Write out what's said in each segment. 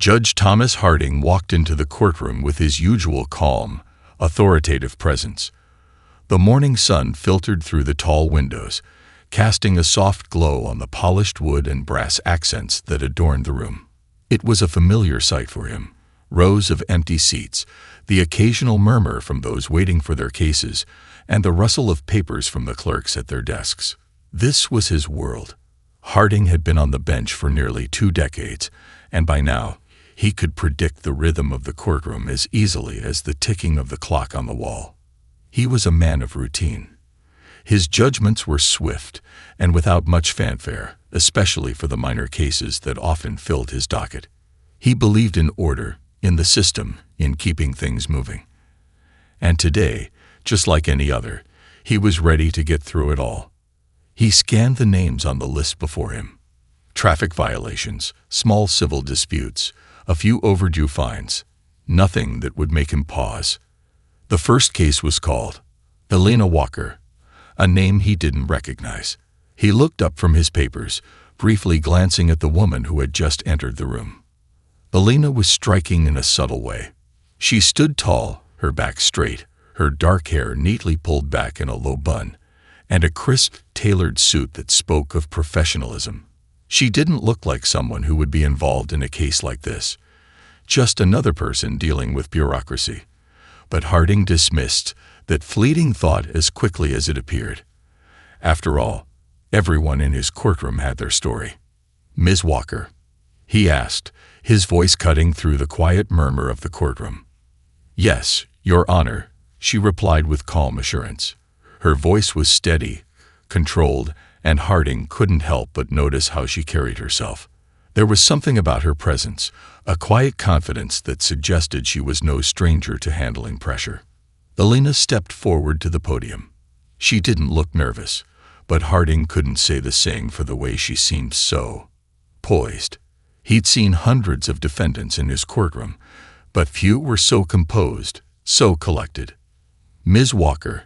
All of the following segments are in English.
Judge Thomas Harding walked into the courtroom with his usual calm, authoritative presence. The morning sun filtered through the tall windows, casting a soft glow on the polished wood and brass accents that adorned the room. It was a familiar sight for him. Rows of empty seats, the occasional murmur from those waiting for their cases, and the rustle of papers from the clerks at their desks. This was his world. Harding had been on the bench for nearly 2 decades, and by now, he could predict the rhythm of the courtroom as easily as the ticking of the clock on the wall. He was a man of routine. His judgments were swift and without much fanfare, especially for the minor cases that often filled his docket. He believed in order, in the system, in keeping things moving. And today, just like any other, he was ready to get through it all. He scanned the names on the list before him. Traffic violations, small civil disputes, a few overdue fines, nothing that would make him pause. The first case was called Helena Walker, a name he didn't recognize. He looked up from his papers, briefly glancing at the woman who had just entered the room. Helena was striking in a subtle way. She stood tall, her back straight, her dark hair neatly pulled back in a low bun, and a crisp, tailored suit that spoke of professionalism. She didn't look like someone who would be involved in a case like this, just another person dealing with bureaucracy. But Harding dismissed that fleeting thought as quickly as it appeared. After all, everyone in his courtroom had their story. "Ms. Walker?" he asked, his voice cutting through the quiet murmur of the courtroom. "Yes, Your Honor," she replied with calm assurance. Her voice was steady, controlled, and Harding couldn't help but notice how she carried herself. There was something about her presence, a quiet confidence that suggested she was no stranger to handling pressure. Helena stepped forward to the podium. She didn't look nervous, but Harding couldn't say the same for the way she seemed so poised. He'd seen hundreds of defendants in his courtroom, but few were so composed, so collected. "Ms. Walker,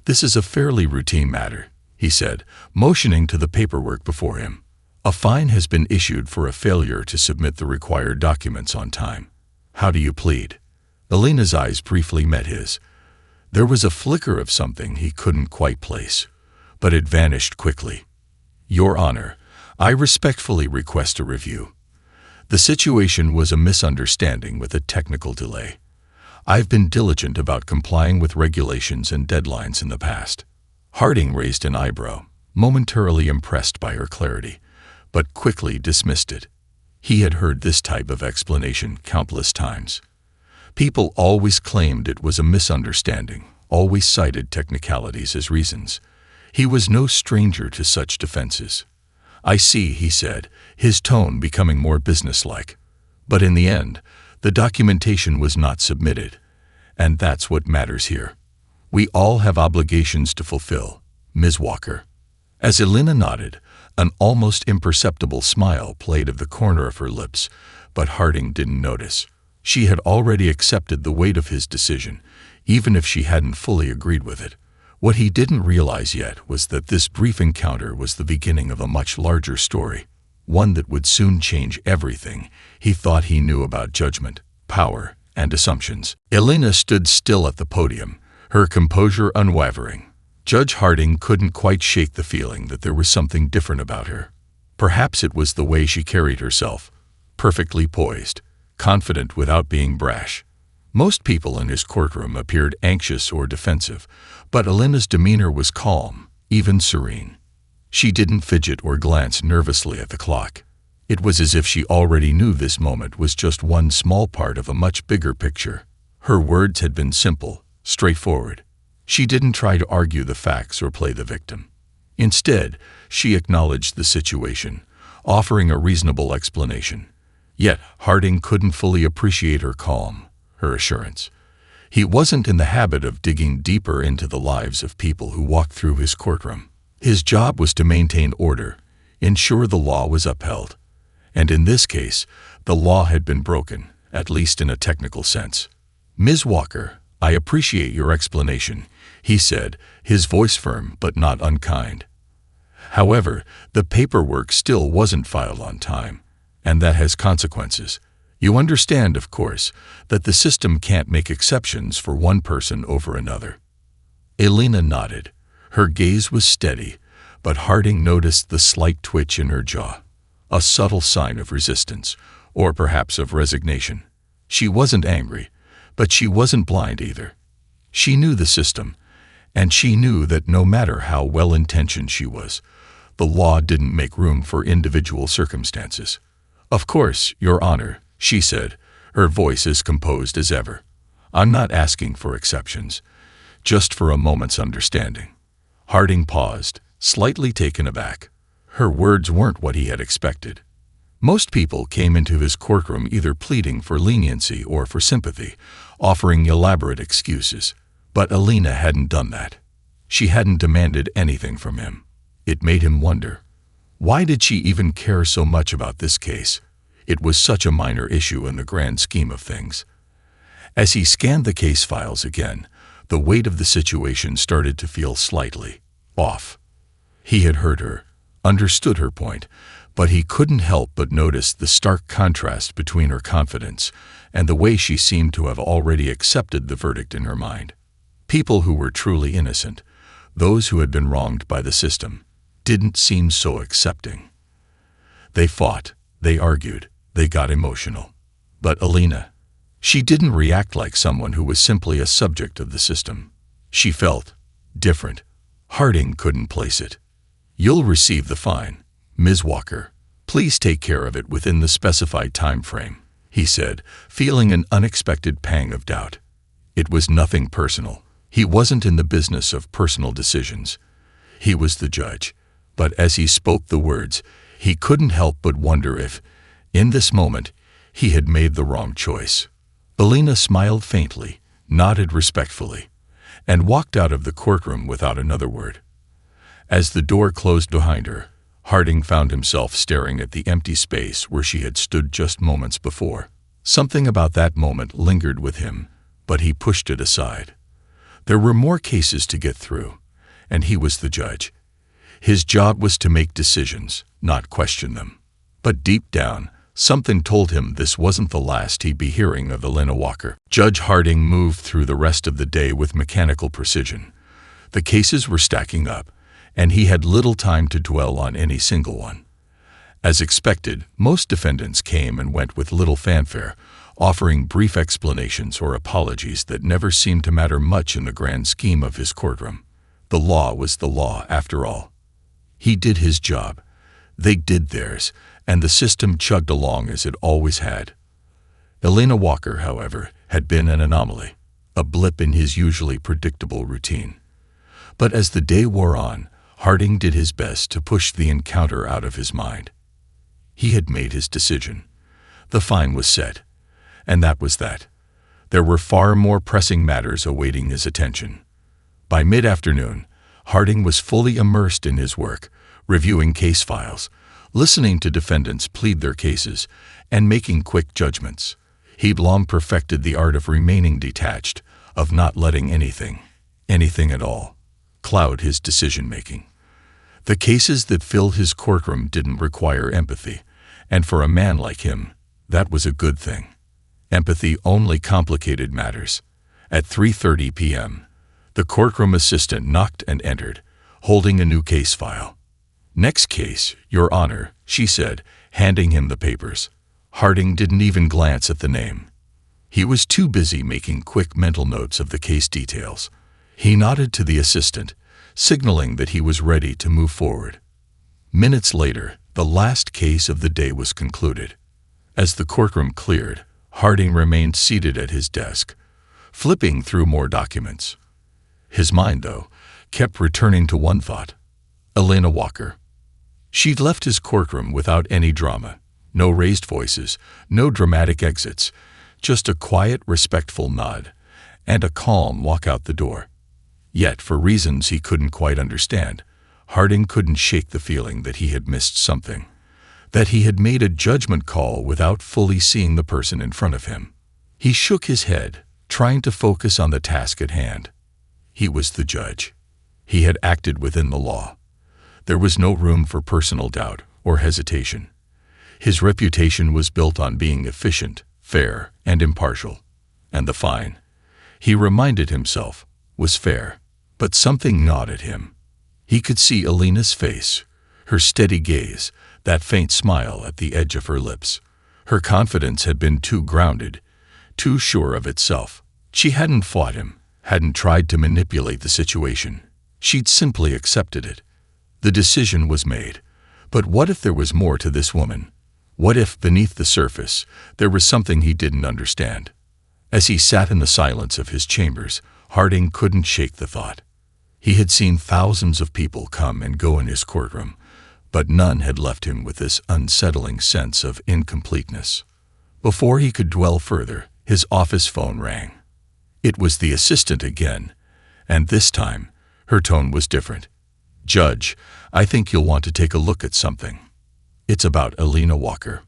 this is a fairly routine matter," he said, motioning to the paperwork before him. "A fine has been issued for a failure to submit the required documents on time. How do you plead?" Helena's eyes briefly met his. There was a flicker of something he couldn't quite place, but it vanished quickly. "Your Honor, I respectfully request a review. The situation was a misunderstanding with a technical delay. I've been diligent about complying with regulations and deadlines in the past." Harding raised an eyebrow, momentarily impressed by her clarity, but quickly dismissed it. He had heard this type of explanation countless times. People always claimed it was a misunderstanding, always cited technicalities as reasons. He was no stranger to such defenses. "I see," he said, his tone becoming more businesslike. "But in the end, the documentation was not submitted, and that's what matters here. We all have obligations to fulfill, Ms. Walker." As Helena nodded, an almost imperceptible smile played at the corner of her lips, but Harding didn't notice. She had already accepted the weight of his decision, even if she hadn't fully agreed with it. What he didn't realize yet was that this brief encounter was the beginning of a much larger story, one that would soon change everything he thought he knew about judgment, power, and assumptions. Helena stood still at the podium, her composure unwavering. Judge Harding couldn't quite shake the feeling that there was something different about her. Perhaps it was the way she carried herself, perfectly poised, confident without being brash. Most people in his courtroom appeared anxious or defensive, but Helena's demeanor was calm, even serene. She didn't fidget or glance nervously at the clock. It was as if she already knew this moment was just one small part of a much bigger picture. Her words had been simple, straightforward. She didn't try to argue the facts or play the victim. Instead, she acknowledged the situation, offering a reasonable explanation. Yet Harding couldn't fully appreciate her calm, her assurance. He wasn't in the habit of digging deeper into the lives of people who walked through his courtroom. His job was to maintain order, ensure the law was upheld. And in this case, the law had been broken, at least in a technical sense. "Ms. Walker, I appreciate your explanation," he said, his voice firm but not unkind. "However, the paperwork still wasn't filed on time, and that has consequences. You understand, of course, that the system can't make exceptions for one person over another." Elena nodded. Her gaze was steady, but Harding noticed the slight twitch in her jaw, a subtle sign of resistance, or perhaps of resignation. She wasn't angry, but she wasn't blind either. She knew the system, and she knew that no matter how well-intentioned she was, the law didn't make room for individual circumstances. "Of course, Your Honor," she said, her voice as composed as ever. "I'm not asking for exceptions, just for a moment's understanding." Harding paused, slightly taken aback. Her words weren't what he had expected. Most people came into his courtroom either pleading for leniency or for sympathy, offering elaborate excuses. But Elena hadn't done that. She hadn't demanded anything from him. It made him wonder, why did she even care so much about this case? It was such a minor issue in the grand scheme of things. As he scanned the case files again, the weight of the situation started to feel slightly off. He had heard her, understood her point, but he couldn't help but notice the stark contrast between her confidence and the way she seemed to have already accepted the verdict in her mind. People who were truly innocent, those who had been wronged by the system, didn't seem so accepting. They fought, they argued, they got emotional. But Elena, she didn't react like someone who was simply a subject of the system. She felt different. Harding couldn't place it. "You'll receive the fine, Ms. Walker. Please take care of it within the specified time frame," he said, feeling an unexpected pang of doubt. It was nothing personal. He wasn't in the business of personal decisions. He was the judge. But as he spoke the words, he couldn't help but wonder if, in this moment, he had made the wrong choice. Elena smiled faintly, nodded respectfully, and walked out of the courtroom without another word. As the door closed behind her, Harding found himself staring at the empty space where she had stood just moments before. Something about that moment lingered with him, but he pushed it aside. There were more cases to get through, and he was the judge. His job was to make decisions, not question them. But deep down, something told him this wasn't the last he'd be hearing of Elena Walker. Judge Harding moved through the rest of the day with mechanical precision. The cases were stacking up, and he had little time to dwell on any single one. As expected, most defendants came and went with little fanfare, offering brief explanations or apologies that never seemed to matter much in the grand scheme of his courtroom. The law was the law, after all. He did his job. They did theirs, and the system chugged along as it always had. Elena Walker, however, had been an anomaly, a blip in his usually predictable routine. But as the day wore on, Harding did his best to push the encounter out of his mind. He had made his decision. The fine was set, and that was that. There were far more pressing matters awaiting his attention. By mid-afternoon, Harding was fully immersed in his work, reviewing case files, listening to defendants plead their cases, and making quick judgments. He'd long perfected the art of remaining detached, of not letting anything at all, cloud his decision-making. The cases that filled his courtroom didn't require empathy, and for a man like him, that was a good thing. Empathy only complicated matters. At 3:30 p.m., the courtroom assistant knocked and entered, holding a new case file. "Next case, Your Honor," she said, handing him the papers. Harding didn't even glance at the name. He was too busy making quick mental notes of the case details. He nodded to the assistant, signaling that he was ready to move forward. Minutes later, the last case of the day was concluded. As the courtroom cleared, Harding remained seated at his desk, flipping through more documents. His mind, though, kept returning to one thought: Elena Walker. She'd left his courtroom without any drama, no raised voices, no dramatic exits, just a quiet, respectful nod, and a calm walk out the door. Yet, for reasons he couldn't quite understand, Harding couldn't shake the feeling that he had missed something, that he had made a judgment call without fully seeing the person in front of him. He shook his head, trying to focus on the task at hand. He was the judge. He had acted within the law. There was no room for personal doubt or hesitation. His reputation was built on being efficient, fair, and impartial. And the fine, he reminded himself, was fair. But something gnawed at him. He could see Alina's face, her steady gaze, that faint smile at the edge of her lips. Her confidence had been too grounded, too sure of itself. She hadn't fought him, hadn't tried to manipulate the situation. She'd simply accepted it. The decision was made. But what if there was more to this woman? What if, beneath the surface, there was something he didn't understand? As he sat in the silence of his chambers, Harding couldn't shake the thought. He had seen thousands of people come and go in his courtroom, but none had left him with this unsettling sense of incompleteness. Before he could dwell further, his office phone rang. It was the assistant again, and this time, her tone was different. "Judge, I think you'll want to take a look at something. It's about Alina Walker."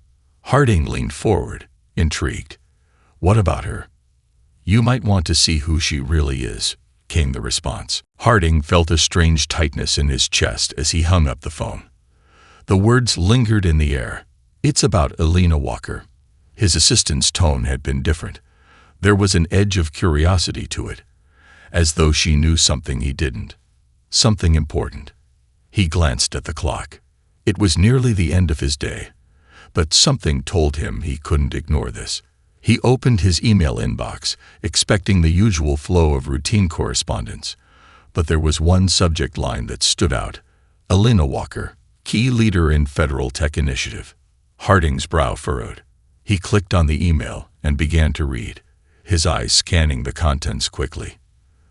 Harding leaned forward, intrigued. "What about her?" "You might want to see who she really is," came the response. Harding felt a strange tightness in his chest as he hung up the phone. The words lingered in the air. "It's about Alina Walker." His assistant's tone had been different. There was an edge of curiosity to it, as though she knew something he didn't. Something important. He glanced at the clock. It was nearly the end of his day, but something told him he couldn't ignore this. He opened his email inbox, expecting the usual flow of routine correspondence, but there was one subject line that stood out: Alina Walker, key leader in federal tech initiative. Harding's brow furrowed. He clicked on the email and began to read, his eyes scanning the contents quickly.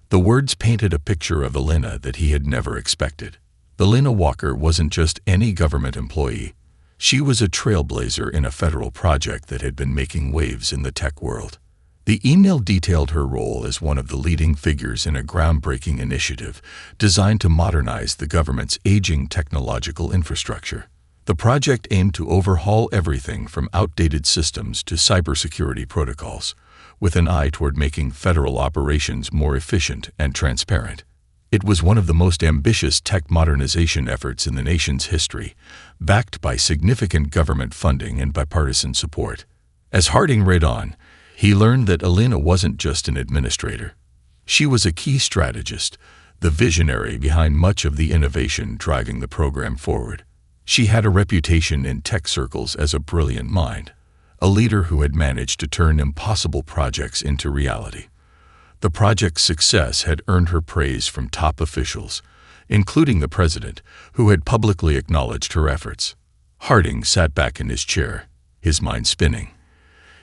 The words painted a picture of Alina that he had never expected. Alina Walker wasn't just any government employee. She was a trailblazer in a federal project that had been making waves in the tech world. The email detailed her role as one of the leading figures in a groundbreaking initiative designed to modernize the government's aging technological infrastructure. The project aimed to overhaul everything from outdated systems to cybersecurity protocols, with an eye toward making federal operations more efficient and transparent. It was one of the most ambitious tech modernization efforts in the nation's history, backed by significant government funding and bipartisan support. As Harding read on, he learned that Alina wasn't just an administrator. She was a key strategist, the visionary behind much of the innovation driving the program forward. She had a reputation in tech circles as a brilliant mind, a leader who had managed to turn impossible projects into reality. The project's success had earned her praise from top officials, including the president, who had publicly acknowledged her efforts. Harding sat back in his chair, his mind spinning.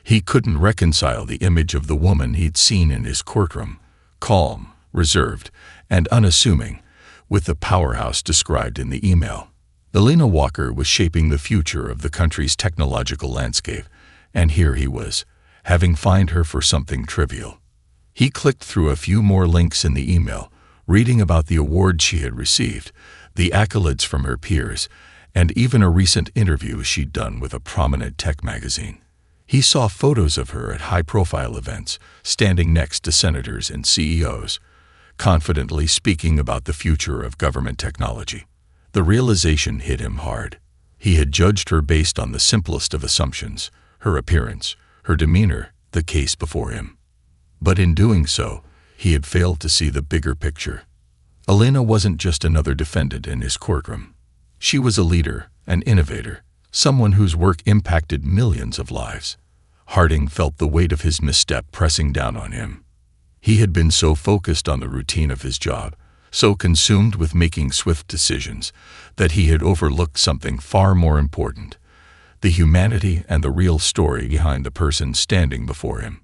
He couldn't reconcile the image of the woman he'd seen in his courtroom, calm, reserved, and unassuming, with the powerhouse described in the email. Alina Walker was shaping the future of the country's technological landscape, and here he was, having fined her for something trivial. He clicked through a few more links in the email, reading about the awards she had received, the accolades from her peers, and even a recent interview she'd done with a prominent tech magazine. He saw photos of her at high-profile events, standing next to senators and CEOs, confidently speaking about the future of government technology. The realization hit him hard. He had judged her based on the simplest of assumptions: her appearance, her demeanor, the case before him. But in doing so, he had failed to see the bigger picture. Alina wasn't just another defendant in his courtroom. She was a leader, an innovator, someone whose work impacted millions of lives. Harding felt the weight of his misstep pressing down on him. He had been so focused on the routine of his job, so consumed with making swift decisions, that he had overlooked something far more important: the humanity and the real story behind the person standing before him.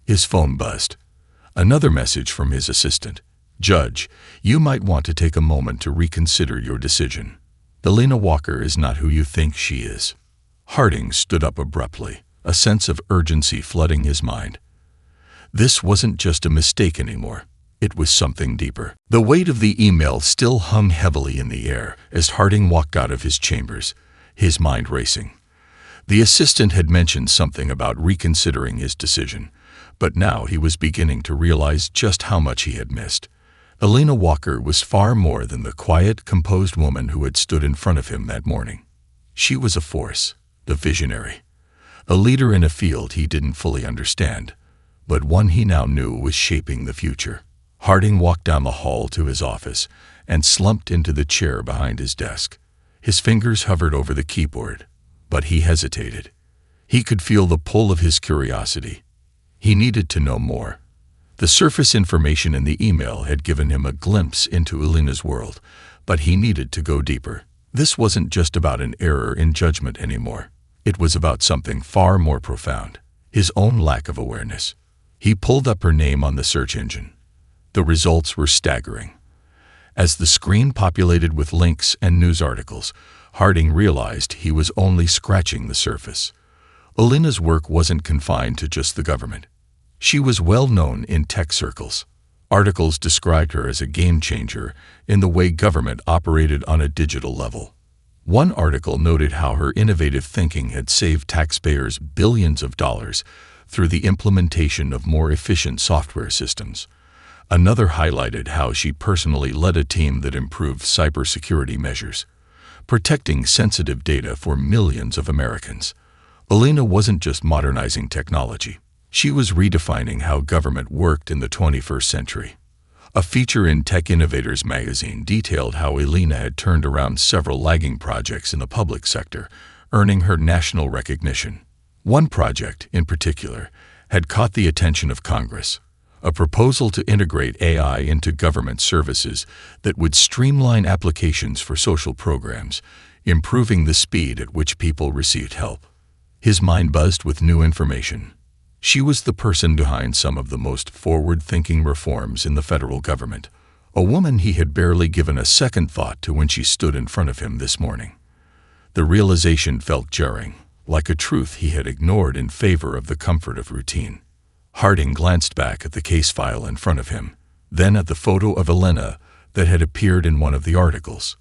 His phone buzzed. Another message from his assistant: "Judge, you might want to take a moment to reconsider your decision. Alina Walker is not who you think she is." Harding stood up abruptly, a sense of urgency flooding his mind. This wasn't just a mistake anymore. It was something deeper. The weight of the email still hung heavily in the air as Harding walked out of his chambers, his mind racing. The assistant had mentioned something about reconsidering his decision, but now he was beginning to realize just how much he had missed. Alina Walker was far more than the quiet, composed woman who had stood in front of him that morning. She was a force, the visionary, a leader in a field he didn't fully understand, but one he now knew was shaping the future. Harding walked down the hall to his office and slumped into the chair behind his desk. His fingers hovered over the keyboard, but he hesitated. He could feel the pull of his curiosity. He needed to know more. The surface information in the email had given him a glimpse into Elena's world, but he needed to go deeper. This wasn't just about an error in judgment anymore. It was about something far more profound, his own lack of awareness. He pulled up her name on the search engine. The results were staggering. As the screen populated with links and news articles, Harding realized he was only scratching the surface. Elena's work wasn't confined to just the government. She was well known in tech circles. Articles described her as a game changer in the way government operated on a digital level. One article noted how her innovative thinking had saved taxpayers billions of dollars through the implementation of more efficient software systems. Another highlighted how she personally led a team that improved cybersecurity measures, protecting sensitive data for millions of Americans. Elena wasn't just modernizing technology. She was redefining how government worked in the 21st century. A feature in Tech Innovators magazine detailed how Elena had turned around several lagging projects in the public sector, earning her national recognition. One project, in particular, had caught the attention of Congress, a proposal to integrate AI into government services that would streamline applications for social programs, improving the speed at which people received help. His mind buzzed with new information. She was the person behind some of the most forward-thinking reforms in the federal government, a woman he had barely given a second thought to when she stood in front of him this morning. The realization felt jarring, like a truth he had ignored in favor of the comfort of routine. Harding glanced back at the case file in front of him, then at the photo of Elena that had appeared in one of the articles.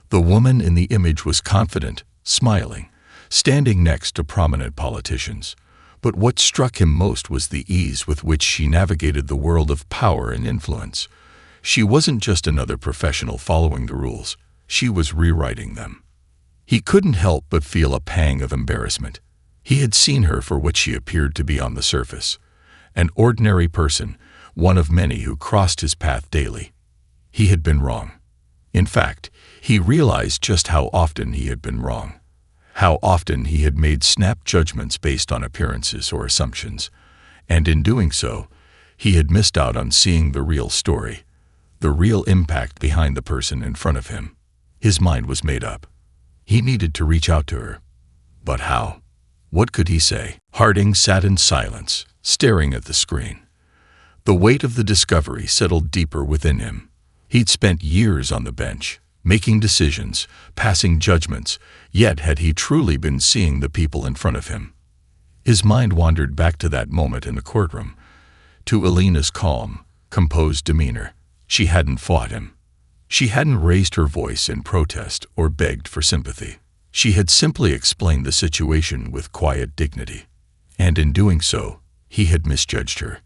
The woman in the image was confident, smiling, standing next to prominent politicians. But what struck him most was the ease with which she navigated the world of power and influence. She wasn't just another professional following the rules. She was rewriting them. He couldn't help but feel a pang of embarrassment. He had seen her for what she appeared to be on the surface. An ordinary person, one of many who crossed his path daily. He had been wrong. In fact, he realized just how often he had been wrong. How often he had made snap judgments based on appearances or assumptions, and in doing so, he had missed out on seeing the real story, the real impact behind the person in front of him. His mind was made up. He needed to reach out to her. But how? What could he say? Harding sat in silence, staring at the screen. The weight of the discovery settled deeper within him. He'd spent years on the bench, making decisions, passing judgments, yet had he truly been seeing the people in front of him? His mind wandered back to that moment in the courtroom, to Elena's calm, composed demeanor. She hadn't fought him. She hadn't raised her voice in protest or begged for sympathy. She had simply explained the situation with quiet dignity. And in doing so, he had misjudged her.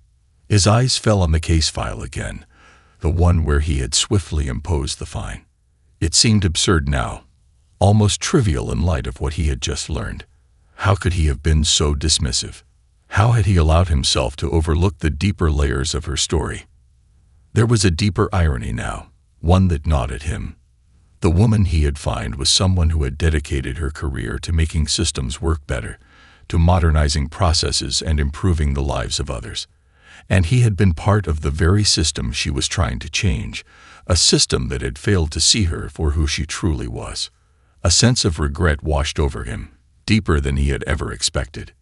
His eyes fell on the case file again, the one where he had swiftly imposed the fine. It seemed absurd now, almost trivial in light of what he had just learned. How could he have been so dismissive? How had he allowed himself to overlook the deeper layers of her story? There was a deeper irony now, one that gnawed at him. The woman he had found was someone who had dedicated her career to making systems work better, to modernizing processes and improving the lives of others. And he had been part of the very system she was trying to change, a system that had failed to see her for who she truly was. A sense of regret washed over him, deeper than he had ever expected.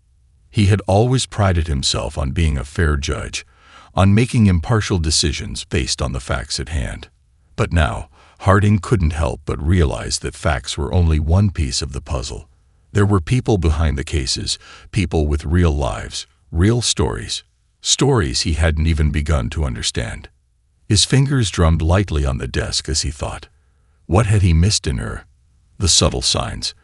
He had always prided himself on being a fair judge, on making impartial decisions based on the facts at hand. But now, Harding couldn't help but realize that facts were only one piece of the puzzle. There were people behind the cases, people with real lives, real stories, stories he hadn't even begun to understand. His fingers drummed lightly on the desk as he thought. What had he missed in her? The subtle signs,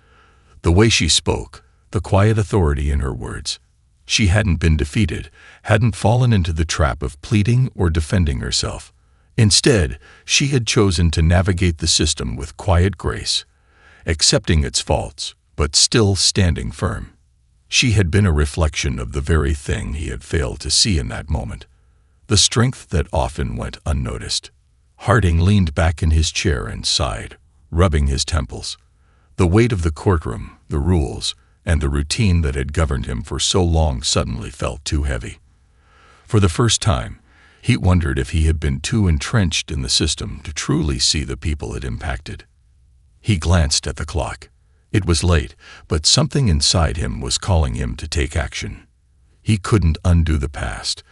the way she spoke, the quiet authority in her words. She hadn't been defeated, hadn't fallen into the trap of pleading or defending herself. Instead, she had chosen to navigate the system with quiet grace, accepting its faults, but still standing firm. She had been a reflection of the very thing he had failed to see in that moment, the strength that often went unnoticed. Harding leaned back in his chair and sighed, rubbing his temples. The weight of the courtroom, the rules, and the routine that had governed him for so long suddenly felt too heavy. For the first time, he wondered if he had been too entrenched in the system to truly see the people it impacted. He glanced at the clock. It was late, but something inside him was calling him to take action. He couldn't undo the past,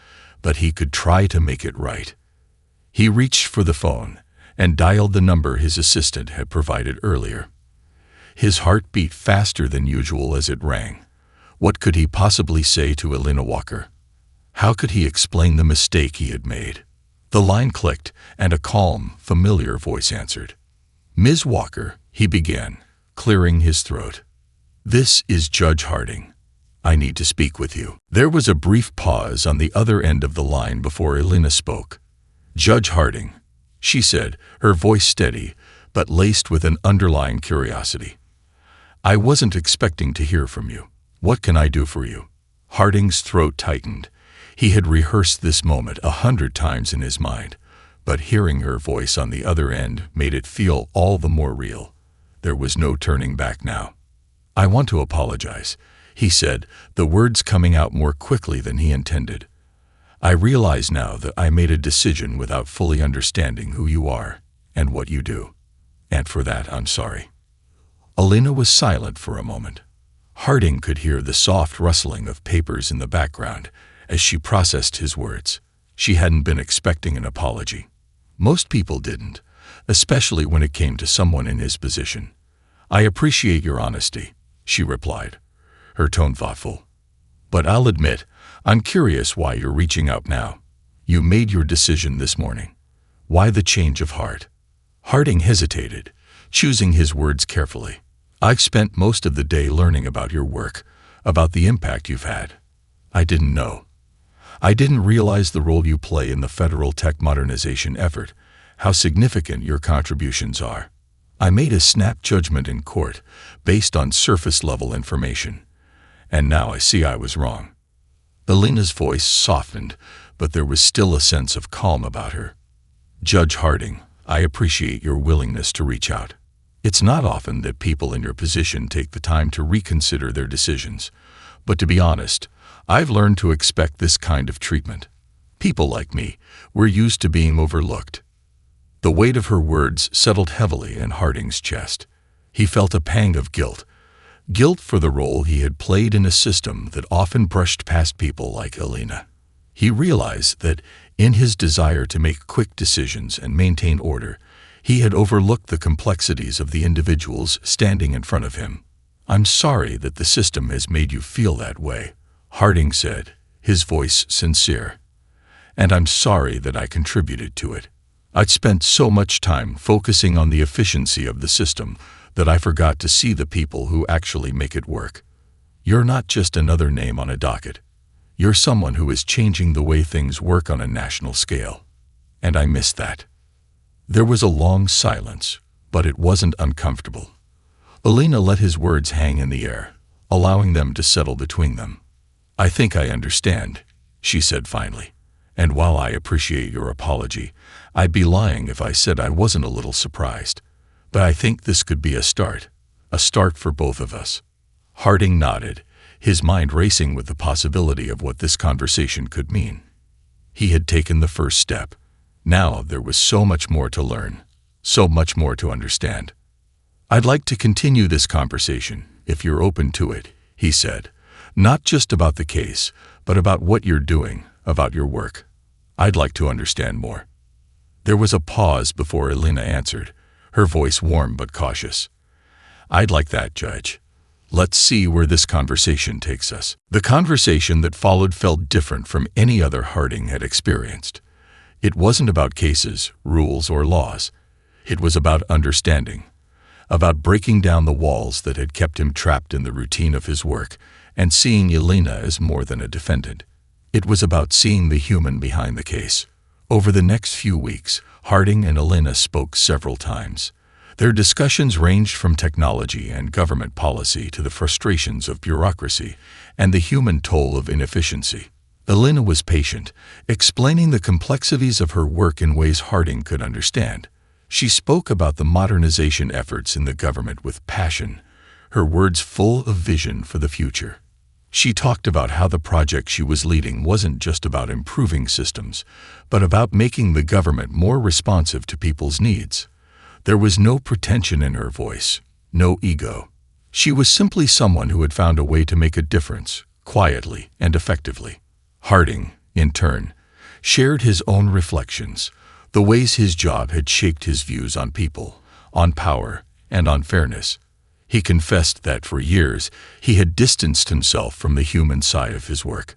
but he could try to make it right. He reached for the phone and dialed the number his assistant had provided earlier. His heart beat faster than usual as it rang. What could he possibly say to Elena Walker? How could he explain the mistake he had made? The line clicked, and a calm, familiar voice answered. "Ms. Walker," he began, clearing his throat. "This is Judge Harding. I need to speak with you." There was a brief pause on the other end of the line before Elena spoke. "Judge Harding," she said, her voice steady, but laced with an underlying curiosity. "I wasn't expecting to hear from you. What can I do for you?" Harding's throat tightened. He had rehearsed this moment 100 times in his mind, but hearing her voice on the other end made it feel all the more real. There was no turning back now. "I want to apologize," he said, the words coming out more quickly than he intended. "I realize now that I made a decision without fully understanding who you are and what you do. And for that, I'm sorry." Elena was silent for a moment. Harding could hear the soft rustling of papers in the background as she processed his words. She hadn't been expecting an apology. Most people didn't, especially when it came to someone in his position. "I appreciate your honesty," she replied, her tone thoughtful. "But I'll admit, I'm curious why you're reaching out now. You made your decision this morning. Why the change of heart?" Harding hesitated, choosing his words carefully. "I've spent most of the day learning about your work, about the impact you've had. I didn't know. I didn't realize the role you play in the federal tech modernization effort, how significant your contributions are. I made a snap judgment in court based on surface-level information, and now I see I was wrong." Elena's voice softened, but there was still a sense of calm about her. "Judge Harding, I appreciate your willingness to reach out. It's not often that people in your position take the time to reconsider their decisions, but to be honest, I've learned to expect this kind of treatment. People like me, we're used to being overlooked." The weight of her words settled heavily in Harding's chest. He felt a pang of guilt for the role he had played in a system that often brushed past people like Elena. He realized that, in his desire to make quick decisions and maintain order, he had overlooked the complexities of the individuals standing in front of him. "I'm sorry that the system has made you feel that way," Harding said, his voice sincere. "And I'm sorry that I contributed to it. I'd spent so much time focusing on the efficiency of the system that I forgot to see the people who actually make it work. You're not just another name on a docket. You're someone who is changing the way things work on a national scale. And I miss that." There was a long silence, but it wasn't uncomfortable. Elena let his words hang in the air, allowing them to settle between them. "I think I understand," she said finally. "And while I appreciate your apology, I'd be lying if I said I wasn't a little surprised. But I think this could be a start for both of us." Harding nodded, his mind racing with the possibility of what this conversation could mean. He had taken the first step. Now there was so much more to learn, so much more to understand. "I'd like to continue this conversation, if you're open to it," he said. "Not just about the case, but about what you're doing, about your work. I'd like to understand more." There was a pause before Elena answered, her voice warm but cautious. "I'd like that, Judge. Let's see where this conversation takes us." The conversation that followed felt different from any other Harding had experienced. It wasn't about cases, rules, or laws. It was about understanding, about breaking down the walls that had kept him trapped in the routine of his work and seeing Elena as more than a defendant. It was about seeing the human behind the case. Over the next few weeks, Harding and Elena spoke several times. Their discussions ranged from technology and government policy to the frustrations of bureaucracy and the human toll of inefficiency. Elena was patient, explaining the complexities of her work in ways Harding could understand. She spoke about the modernization efforts in the government with passion, her words full of vision for the future. She talked about how the project she was leading wasn't just about improving systems, but about making the government more responsive to people's needs. There was no pretension in her voice, no ego. She was simply someone who had found a way to make a difference, quietly and effectively. Harding, in turn, shared his own reflections, the ways his job had shaped his views on people, on power, and on fairness. He confessed that for years he had distanced himself from the human side of his work.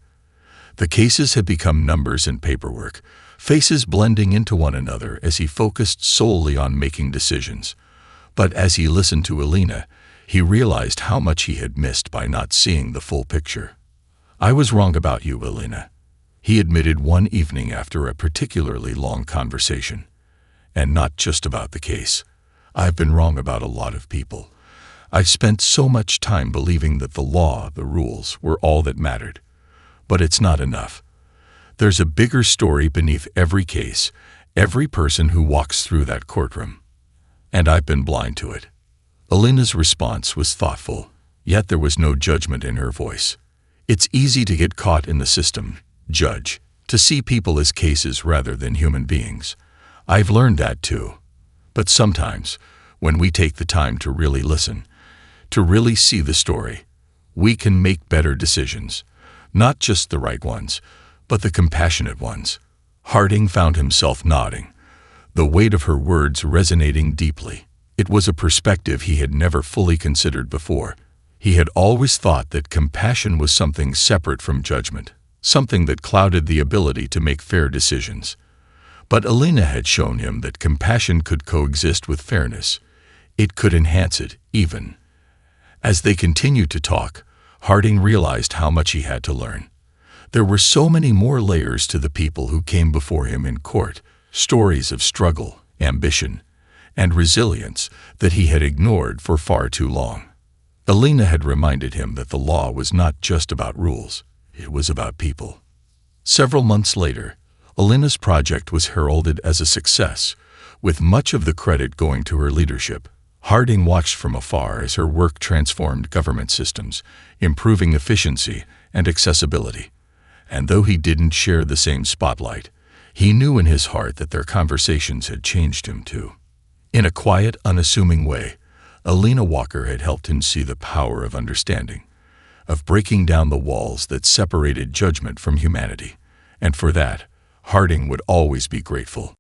The cases had become numbers and paperwork, faces blending into one another as he focused solely on making decisions. But as he listened to Elena, he realized how much he had missed by not seeing the full picture. "I was wrong about you, Elena," he admitted one evening after a particularly long conversation. "And not just about the case. I've been wrong about a lot of people. I've spent so much time believing that the law, the rules, were all that mattered. But it's not enough. There's a bigger story beneath every case, every person who walks through that courtroom. And I've been blind to it." Elena's response was thoughtful, yet there was no judgment in her voice. "It's easy to get caught in the system, Judge, to see people as cases rather than human beings. I've learned that too. But sometimes, when we take the time to really listen, to really see the story, we can make better decisions, not just the right ones, but the compassionate ones." Harding found himself nodding, the weight of her words resonating deeply. It was a perspective he had never fully considered before. He had always thought that compassion was something separate from judgment, something that clouded the ability to make fair decisions. But Elena had shown him that compassion could coexist with fairness. It could enhance it, even. As they continued to talk, Harding realized how much he had to learn. There were so many more layers to the people who came before him in court, stories of struggle, ambition, and resilience that he had ignored for far too long. Elena had reminded him that the law was not just about rules, it was about people. Several months later, Elena's project was heralded as a success, with much of the credit going to her leadership. Harding watched from afar as her work transformed government systems, improving efficiency and accessibility. And though he didn't share the same spotlight, he knew in his heart that their conversations had changed him too. In a quiet, unassuming way, Elena Walker had helped him see the power of understanding, of breaking down the walls that separated judgment from humanity. And for that, Harding would always be grateful.